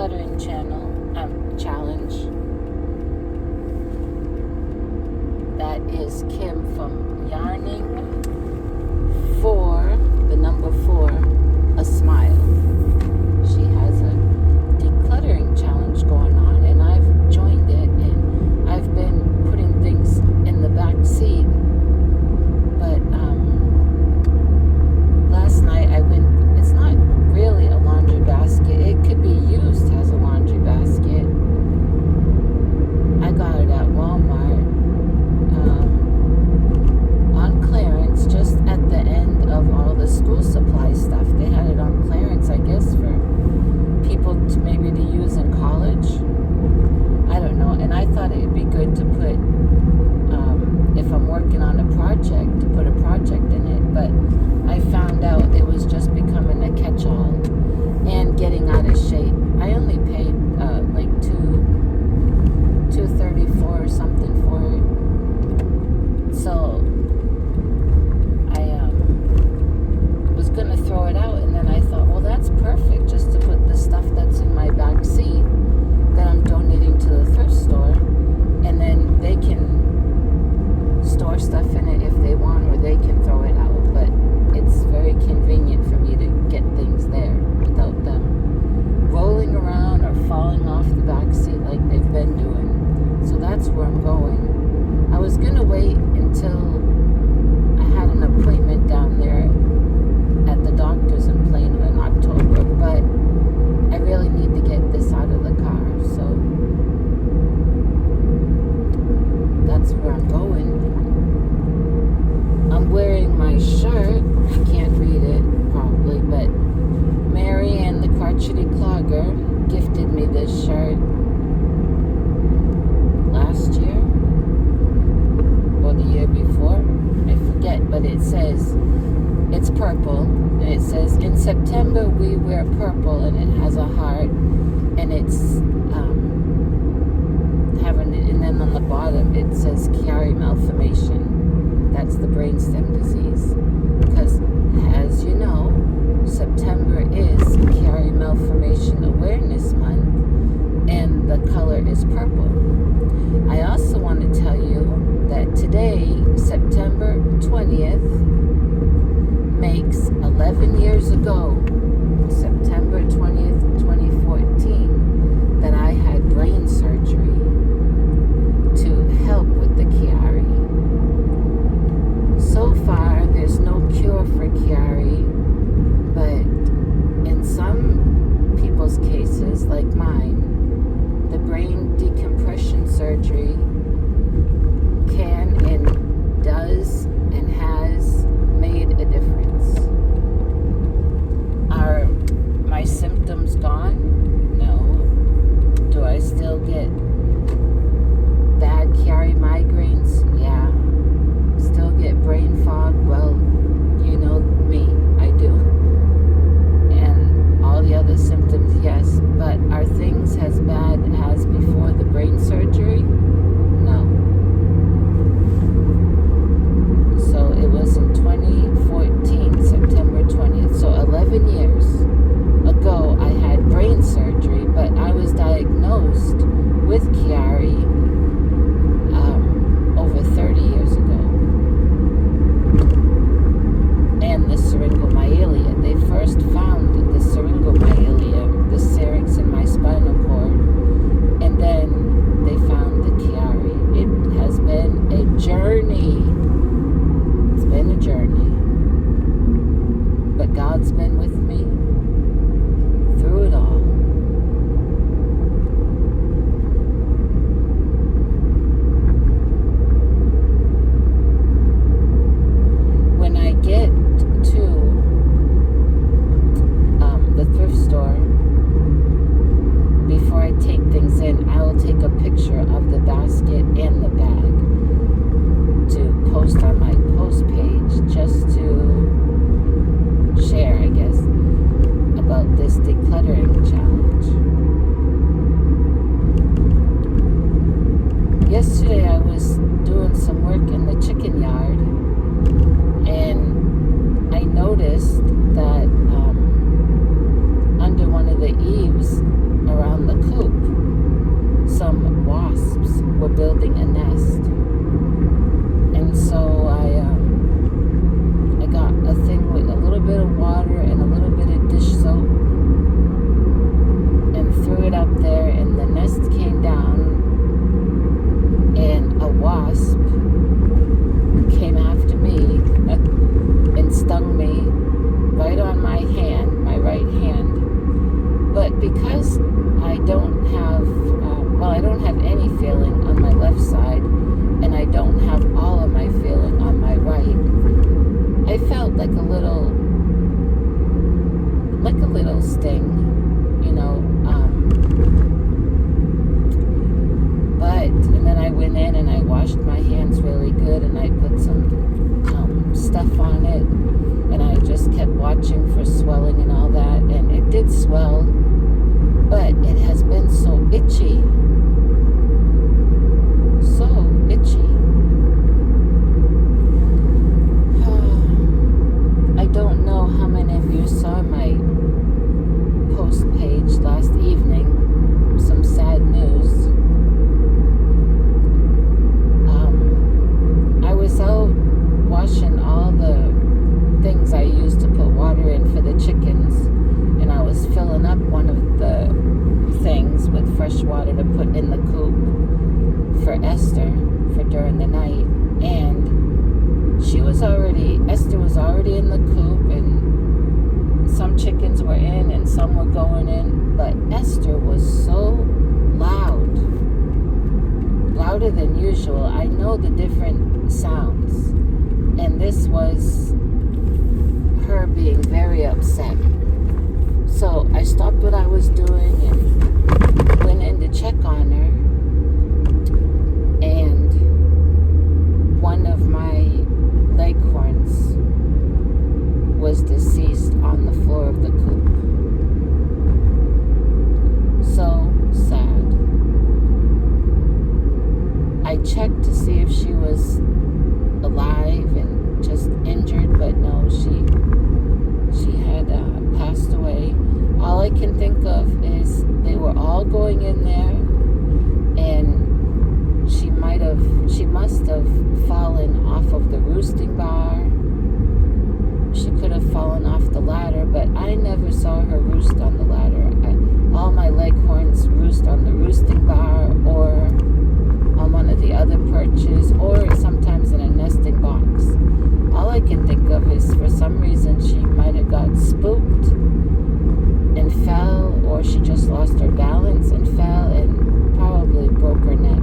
decluttering challenge. That is Kim from Yarning for the number 4, a smile. She has a decluttering challenge going on, and I've joined it, and I've been putting things in the back seat. But last night I went. It's not really a laundry basket. It could be used as a laundry basket. I got it at Walmart on clearance, just at the end of all the school supply stuff. They had it on clearance, I guess, for people maybe to use in college. I don't know. And I thought it'd be good to put, if I'm working on a project, to put a project in it. But I found out it was just becoming a catch-all and getting out of shape. I only paid like $2.34 or something for it. So I was gonna throw it out, and then I thought, well, that's perfect, just to put the stuff that's in my back seat that I'm donating to the thrift store, and then they can store stuff in it if they want, or they can throw it out. But it's very convenient for me to get things there without them rolling around or falling off the back seat like they've been doing. So that's where I'm going. I was gonna wait until I had an appointment down there at the doctor's in Plano in October, but I really need to get this out of the car, so that's where I'm going. I'm wearing my shirt. You can't read it probably, but Mary and the Crotchety Clogger gifted me this shirt last year or the year before. I forget, but it says, it's purple, and it says, in September we wear purple, and it has a heart, and it's having it, and then on the bottom it says Chiari malformation. That's the brainstem disease, because as you know, September is Chiari Malformation Awareness Month, and the color is purple. I also want to tell you that today, September 20th, makes 11 years ago, September 20th, 2014, that I had brain surgery to help with the Chiari. So far, there's no cure for Chiari, but in some people's cases, like mine, the brain decompression surgery can and does and has made a difference. were building a nest. And so I got a thing with a little bit of water and a little bit of dish soap and threw it up there, and the nest came down, and a wasp came after me and stung me right on my hand, my right hand. But because I don't have, I don't have any feeling on my left side, and I don't have all of my feeling on my right, I felt like a little sting, you know. And then I went in and I washed my hands really good, and I put some stuff on it, and I just kept watching for swelling and all that, and it did swell, but it has been so itchy. So itchy. I don't know how many of you saw my post page last evening, some sad news. I was out washing all the things I used to put water in for the chickens, and I was filling up one of the things with fresh water to put in the coop for Esther for during the night. And Esther was already in the coop, and some chickens were in and some were going in, but Esther was so loud, louder than usual. I know the different sounds, and this was her being very upset. So I stopped what I was doing and went in to check on her, and one of my leghorns was deceased on the floor of the coop. So sad. I checked to see if she was alive and just injured, but no, she had passed away. All I can think of is they were all going in there, and she must have fallen off of the roosting bar. She could have fallen off the ladder, but I never saw her roost on the ladder. All my leghorns roost on the roosting bar, or on one of the other perches, or sometimes in a nesting box. All I can think of is, for some reason, she might have got spooked and fell, or she just lost her balance and fell and probably broke her neck.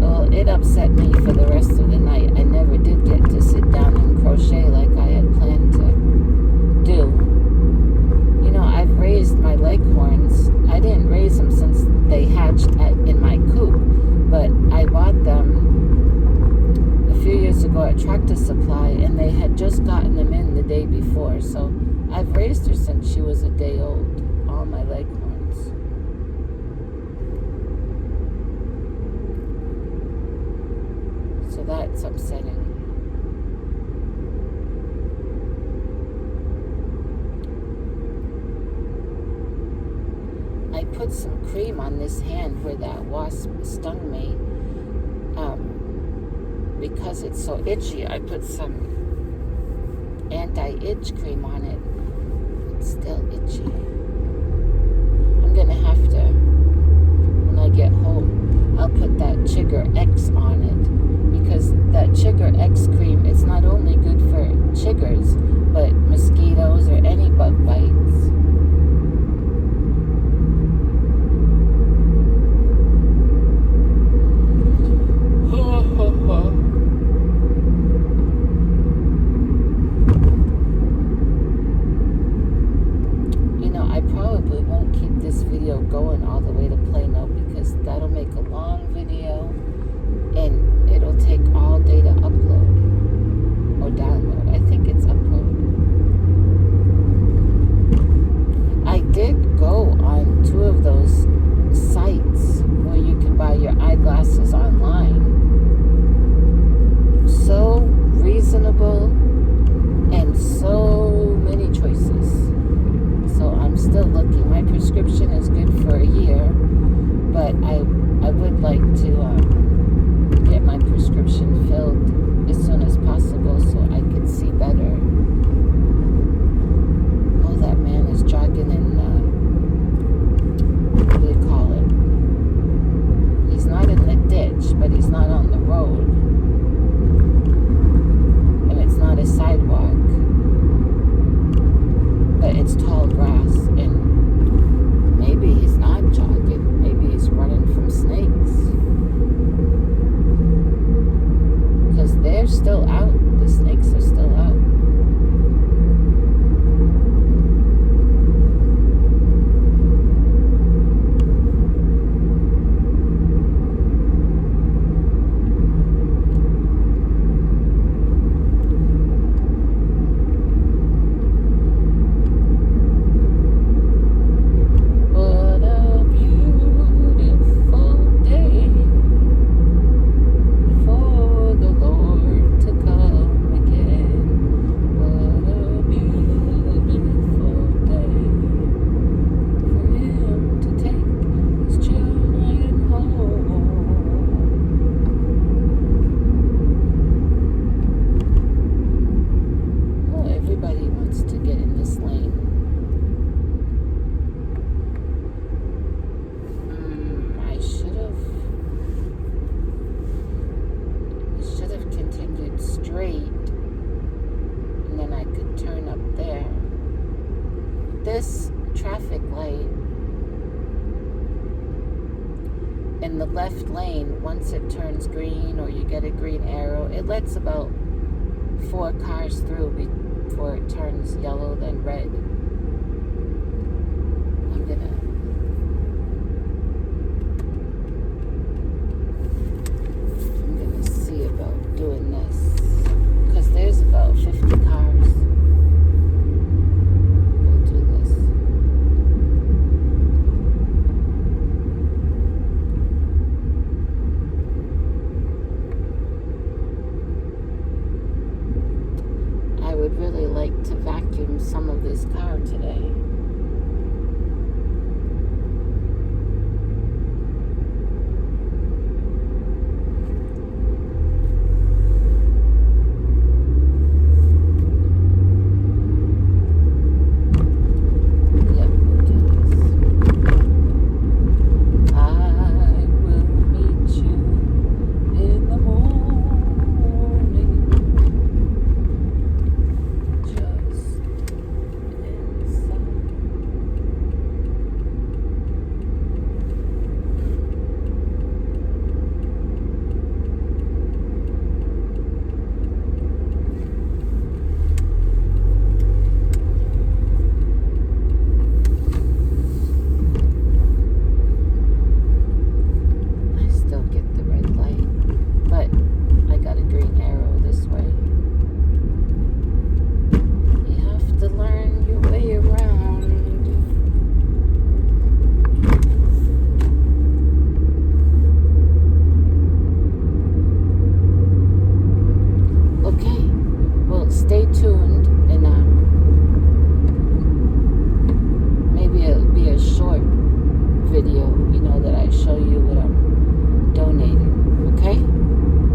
Well, it upset me for the rest of the night. I never did get to sit down and crochet like I had planned to do. You know, I've raised my leghorns. I didn't raise them since they hatched in my coop, but I bought them a few years ago at Tractor Supply, and they had just gotten them in the day before. So I've raised her since she was a day old, all my leghorns. So that's upsetting. I put some cream on this hand where that wasp stung me. Because it's so itchy, I put some anti-itch cream on it. It's still itchy. I'm gonna have to, when I get home, I'll put that Chigger X on it, because that Chigger X cream, it's not only good for chiggers, but mosquitoes or any bug bites. Going all the way to Plano, because that'll make a long video and it'll take all day to upload. they're still out. The snakes are still out. This traffic light in the left lane, once it turns green or you get a green arrow, it lets about 4 cars through before it turns yellow, then red. I'm gonna see about doing this, because there's about 50 cars. I would really like to vacuum some of this car today.